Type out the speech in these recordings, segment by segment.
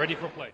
Ready for play.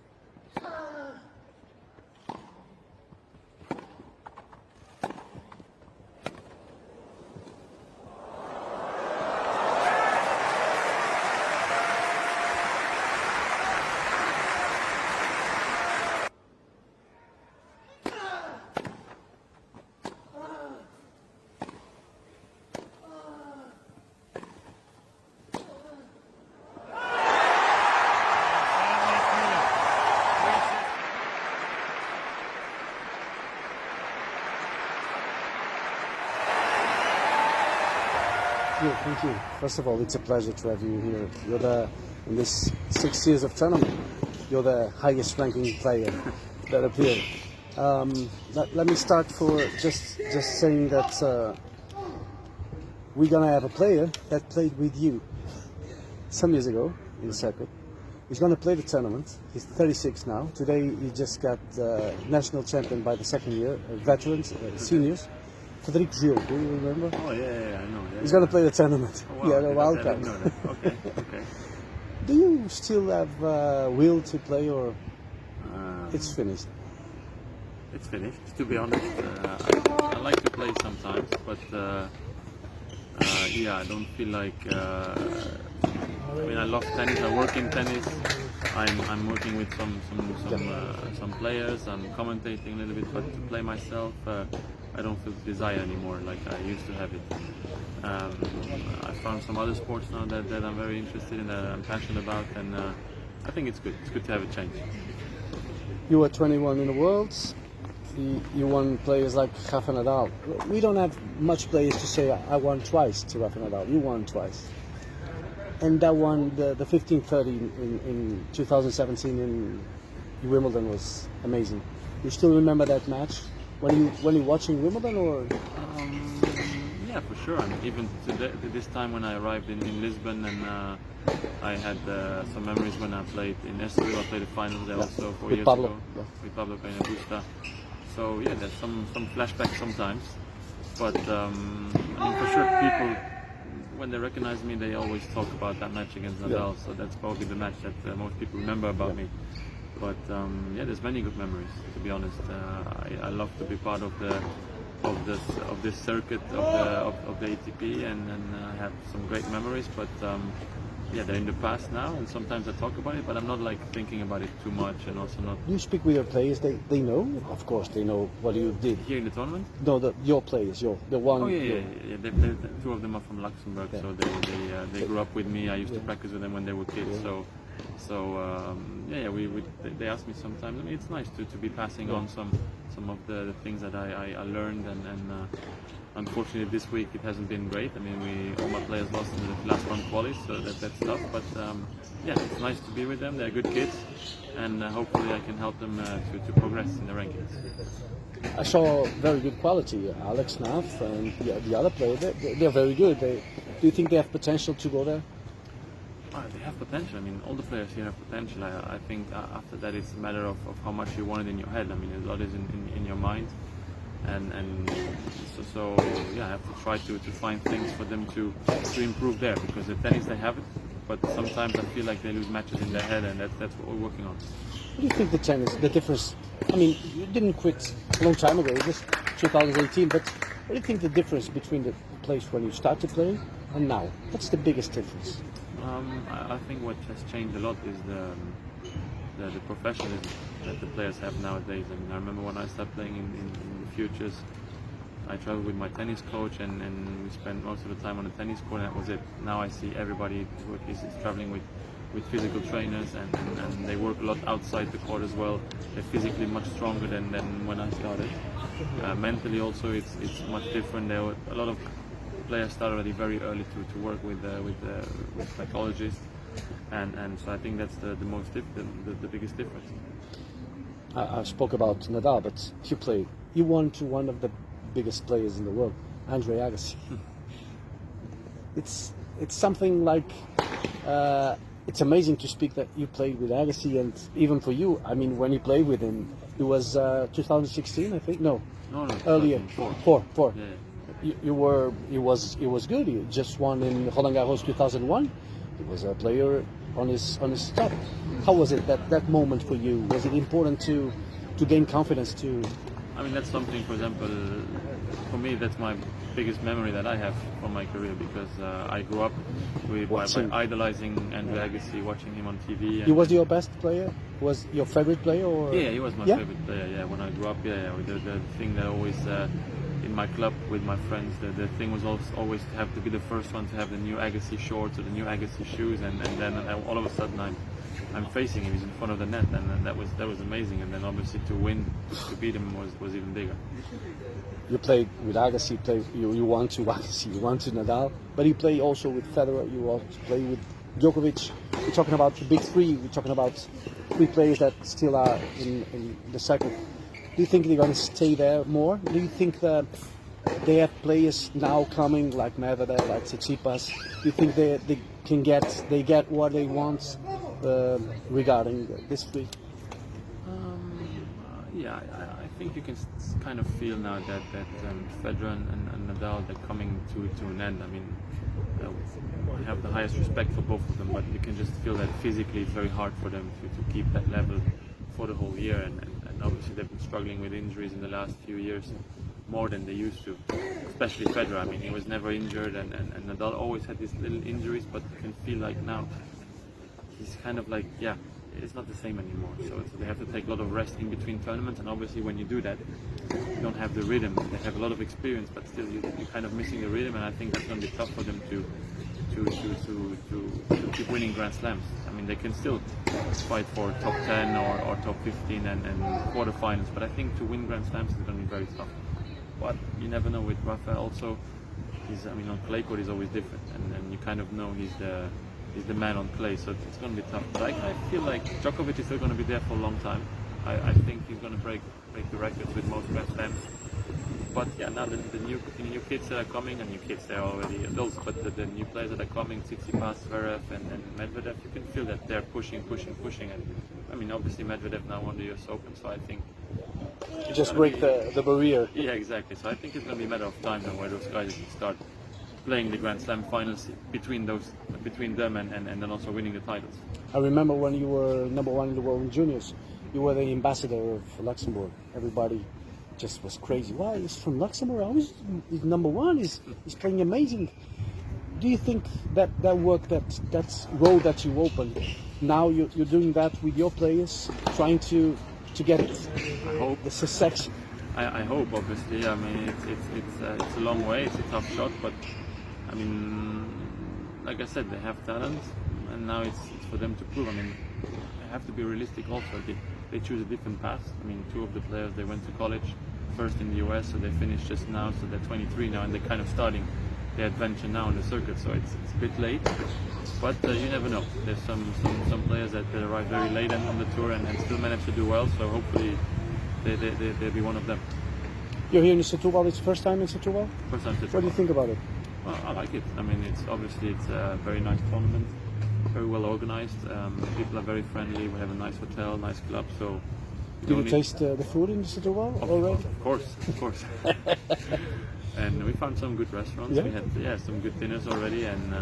Yeah, thank you. First of all, it's a pleasure to have you here. In this 6 years of tournament, you're the highest ranking player that appeared. Let me start for just saying that we're gonna have a player that played with you some years ago in the circuit. He's gonna play the tournament. He's 36 now. Today he just got national champion by the second year, veterans, seniors. Gilles, do you remember? Oh yeah, I know. Yeah, He's going to play the tournament. Oh, wow. Yeah, the wild card. Okay. Do you still have will to play, or it's finished? It's finished. To be honest, I like to play sometimes, but yeah, I don't feel like. I mean, I love tennis. I work in tennis. I'm working with some players. I'm commentating a little bit, but to play myself, I don't feel the desire anymore like I used to have it. I found some other sports now that I'm very interested in, that I'm passionate about, and I think it's good. It's good to have a change. You were 21 in the world. You won players like Rafa Nadal. We don't have much players to say I won twice to Rafa Nadal. You won twice. And that one, the 1530 in 2017 in Wimbledon was amazing. You still remember that match when you're watching Wimbledon, or? Yeah, for sure. I mean, even today, this time when I arrived in Lisbon, and I had some memories when I played in Setúbal. I played the finals there also 4 years ago with Pablo Busta. So yeah, there's some flashbacks sometimes, but I mean, for sure, people, when they recognize me, they always talk about that match against Nadal. So that's probably the match that most people remember about me. But yeah, there's many good memories. To be honest, I love to be part of this circuit of the ATP, and I have some great memories. But yeah, they're in the past now, and sometimes I talk about it, but I'm not like thinking about it too much, and also not. You speak with your players; they know, of course, they know what you did Here in the tournament. No, your players, the one. Oh yeah. Two of them are from Luxembourg, so they grew up with me. I used to practice with them when they were kids, so they ask me sometimes. I mean, it's nice to be passing on some of the things that I learned, and unfortunately this week it hasn't been great. I mean, all my players lost in the last round quali, so that's tough. But yeah, it's nice to be with them. They're good kids, and hopefully I can help them to progress in the rankings. I saw very good quality. Alex Naff and the other players, they're very good. Do you think they have potential to go there? They have potential. I mean, all the players here have potential. I think after that it's a matter of how much you want it in your head. I mean, a lot is in your mind, and so yeah, I have to try to find things for them to improve there, because the tennis they have it, but sometimes I feel like they lose matches in their head, and that's what we're working on. What do you think the difference? I mean, you didn't quit a long time ago. It was 2018, but what do you think the difference between the place when you started playing and now? What's the biggest difference? I think what has changed a lot is the professionalism that the players have nowadays. I mean, I remember when I started playing in the futures, I traveled with my tennis coach, and we spent most of the time on the tennis court, and that was it. Now I see everybody is traveling with physical trainers, and they work a lot outside the court as well. They're physically much stronger than when I started. Mentally also, it's much different. There were a lot of players start already very early to work with psychologists, and so I think that's the biggest difference. I spoke about Nadal, but you won to one of the biggest players in the world, Andre Agassi. It's something like it's amazing to speak that you played with Agassi, and even for you, I mean, when you played with him, it was 2016, I think. No, earlier. 4. It was good. You just won in Roland Garros 2001. He was a player on his top. How was it that moment for you? Was it important to gain confidence to? I mean, that's something, for example, for me, that's my biggest memory that I have from my career, because I grew up by idolizing Andrew Agassi, watching him on TV. He was your best player? Was your favorite player? Or? Yeah, he was my favorite player. Yeah, when I grew up, the thing that always in my club with my friends, the thing was always to have to be the first one to have the new Agassi shorts or the new Agassi shoes, and then all of a sudden I'm facing him. He's in front of the net, and that was amazing. And then obviously to win, to beat him was even bigger. You played with Agassi. You won to Agassi. You won to Nadal, but you play also with Federer. You also play with Djokovic. We're talking about the big three. We're talking about three players that still are in the circle. Do you think they're going to stay there more? Do you think that they have players now coming like Medvedev, like Tsitsipas? Do you think they get what they want regarding this three? Yeah, I think you can kind of feel now that Federer and Nadal, they're coming to an end. I mean, I have the highest respect for both of them, but you can just feel that physically it's very hard for them to keep that level for the whole year. And obviously they've been struggling with injuries in the last few years more than they used to, especially Federer. I mean, he was never injured, and Nadal always had these little injuries, but you can feel like now he's kind of like, it's not the same anymore. So they have to take a lot of rest in between tournaments, and obviously when you do that, you don't have the rhythm. They have a lot of experience, but still you're kind of missing the rhythm, and I think that's going to be tough for them to keep winning Grand Slams. I mean, they can still fight for top 10 or top 15 and quarterfinals, but I think to win Grand Slams is going to be very tough. But you never know with Rafa also. On clay court he's always different, and you kind of know he's the man on clay, so it's going to be tough. But I feel like Djokovic is still going to be there for a long time. I think he's going to break the records with most Grand Slams. But now the new kids that are coming, and new kids, they're already adults, but the new players that are coming, Tsitsipas, Zverev and Medvedev, you can feel that they're pushing. And I mean, obviously Medvedev now won the US Open, so I think you just break the barrier. Yeah, exactly. So I think it's going to be a matter of time where those guys can start playing the Grand Slam finals between them and then also winning the titles. I remember when you were number one in the world in juniors, you were the ambassador of Luxembourg. Everybody just was crazy. Wow, he's from Luxembourg. He's number one. He's playing amazing. Do you think that work, that road that you opened, now you're doing that with your players, trying to get the success? I hope, obviously. I mean, it's a long way. It's a tough shot, but I mean, like I said, they have talent, and now it's for them to prove. I mean, they have to be realistic also. They choose a different path. I mean, two of the players, they went to college first in the US, so they finished just now, so they're 23 now, and they're kind of starting their adventure now on the circuit. So it's a bit late, but you never know. There's some players that arrive very late on the tour and still manage to do well. So hopefully they'll be one of them. You're here in Setúbal. It's first time in Setúbal? First time Setúbal. What do you think about it? Well, I like it. I mean, it's a very nice tournament, very well organized. People are very friendly. We have a nice hotel, nice club. So did you taste the food in Setúbal already? Of course. And we found some good restaurants. Yeah? We had some good dinners already, and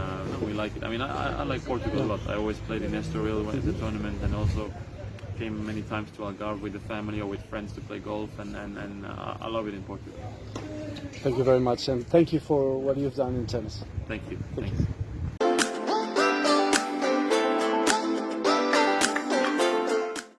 we like it. I mean, I like Portugal a lot. I always played in Estoril at the tournament, and also came many times to Algarve with the family or with friends to play golf, and I love it in Portugal. Thank you very much, and thank you for what you've done in tennis. Thank you. Thanks.